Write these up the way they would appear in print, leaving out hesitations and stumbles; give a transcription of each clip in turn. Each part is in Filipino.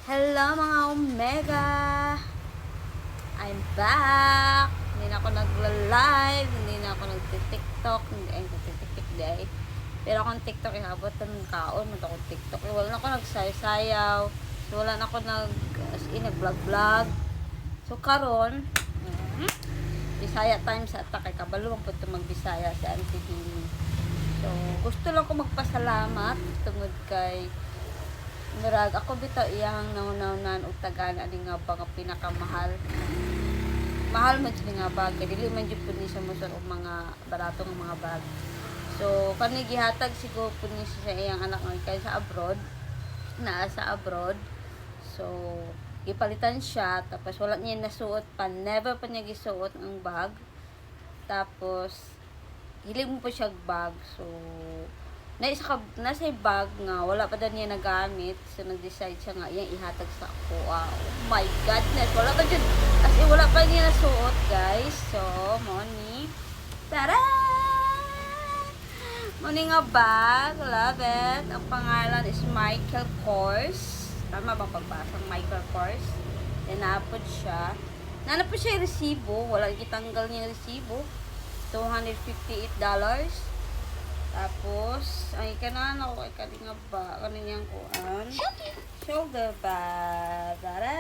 Hello mga Omega! I'm back! Hindi na ako nagla-live, hindi na ako nagtitiktok, nagtitiktik day. Pero akong tiktok, ihabot ng kaon, akong tiktok. Wala na ako nagsayaw, wala na ako nag-vlog-vlog. So karon, Bisaya time sa atak, kay kabalo ang punto mag-Bisaya sa Auntie Dini. So, gusto lang ko magpasalamat tungod kay murag ako bitaw iyang naunaw-nan og tagaan ani nga ba nga pinakamahal. Mahal man jud nga bag, kay dili man jud pud ni siya moson og mga baratong mga bag. So kani gihatag siguro pud ni sa iyang anak nga kay sa abroad, naa sa abroad. So gipalitan siya tapos wala niya nasuot pa, never pa niya gisuot ang bag. Tapos hilig mo pa siya bag. So nasa bag nga wala pa daw niya nagamit, so nag-decide siya nga iyang ihatag sa ako. Oh my godness, wala pa dyan, as in wala pa niya nasuot guys. So money, tara, money nga bag, love it. Ang pangalan is Michael Kors, tama bang pagbasa? Michael Kors. Then napod siya, nanapod siya yung resibo, wala kitanggal niya yung resibo, $258. Tapos, ay kanan ako kay kalinga ba, kaniyang kuan. Shoulder bag. Tara,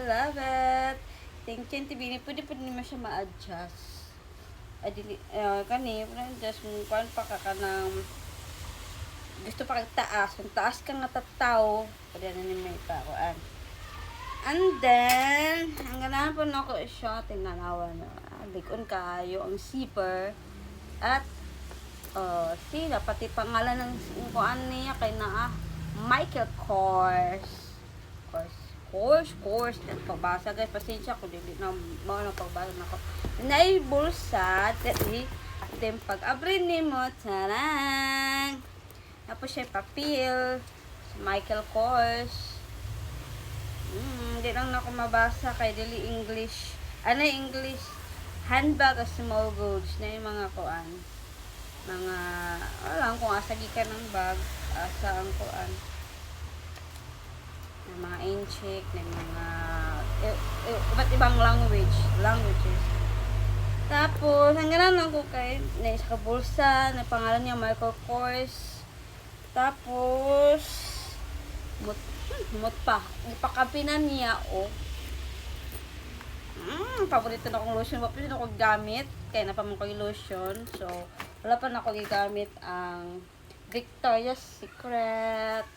love it. Thank you, Tibini. Pwede naman siya ma-adjust. Kani, just kuan pa ka kanang gusto pa kag taas. Kung taas ka nga tataw, pwede na ni may kuan. And then, ang ganahan po na ako siya, tinanawa na. Likon kayo ang zipper. At sila, pati pangalan ng kuan niya kay naa Michael Kors. Kors. At pagbasa guys, pasensya ko, dili na mga pagbasa na ko. Nay bulsa, dali. At then pag abri ni mo, tarang. Tapos siya papel, Michael Kors. Hindi lang na ako mabasa kay dili English. Ano English? Handbag of small goods na yung mga kuan. Mga, alam kung asa gikan ng bag, asa ang kuan. Ng mga inchik, ng mga iba't ibang languages. Tapos, ang ganan lang ko kay na isa ka bulsa, na pangalan niya Michael Kors. Tapos, mut pa. Ipakapinan niya, paborito na akong lotion. Wapin na ako gamit. Kaya napamang ko yung lotion. So, wala pa na ako gigamit ang Victoria's Secret.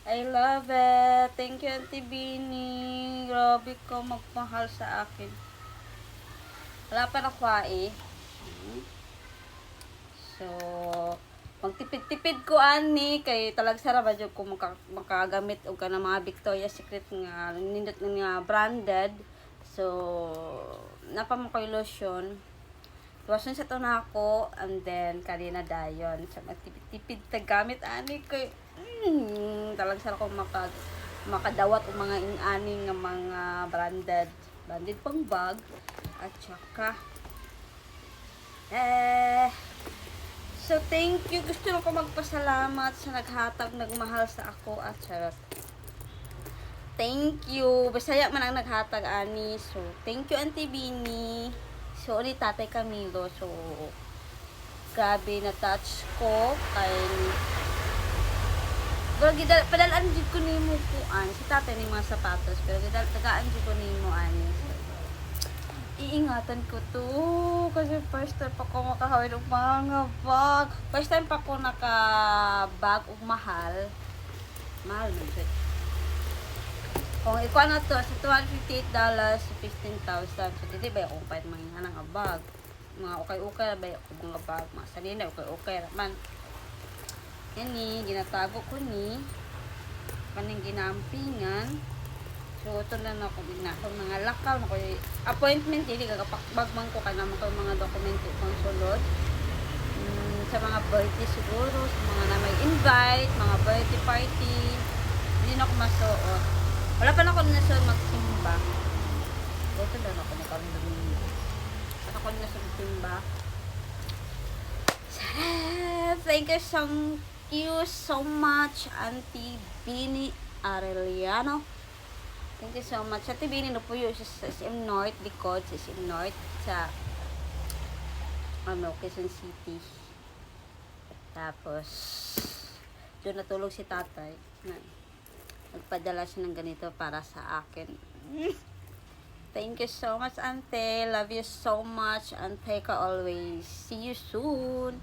I love it. Thank you, Auntie Bini. Grabe ko, magmahal sa akin. Wala pa na kwae. So, magtipid-tipid ko ani kay talag sara ba jud ko makagamit og kana mga Victoria's Secret nga nindot nga branded. So, napamang ko yung lotion. Lotion sa to na ako, and then kanina dayon. So, magtipid-tipid ta gamit ani kay talag sara ko makadawat og mga ing-ani nga mga branded pang bag at saka so thank you, gusto ko magpasalamat sa naghatag nagmahal sa ako at charot. Thank you. Bisaya man ang naghatag ani. So, thank you Auntie Bini. So, ulit Tatay Camilo. So, grabe na touch ko kay padalaan jud ko nimo kuan si tatay ni mga sapatos, pero tagaan jud ko nimo ani. So, iingatan ko to kasi first time pa ko makahawid og mga bag. First time pa ko naka-bag og mahal man jud. Kung ikuha na to, sa $258 sa $15,000. So, dito ba yung upay mga nga bag. Mga ukay-ukay ba yung mga bag. Mga sanina, ukay-ukay raman. Yan ni, ginatago ko ni. Kaning ginampingan. So, ito na ako binakong mga lakaw. Appointment, hindi kagapakbagman ko ka naman ko mga dokumento pang sulod. Sa mga birthday siguro, sa mga na may invite, mga birthday party. Hindi na ako masuot. Wala pa na ako nasa magsimba. Ito lang ako nakarundag. At ako nasa magsimba. Thank you so much, Auntie Bini Arellano. Thank you so much. Sa TV ni po yun sa SM North, likod sa SM North, sa Quezon City. Tapos, doon natulog si tatay. Nagpadala siya ng ganito para sa akin. Thank you so much, Ante. Love you so much, Ante ka always. See you soon.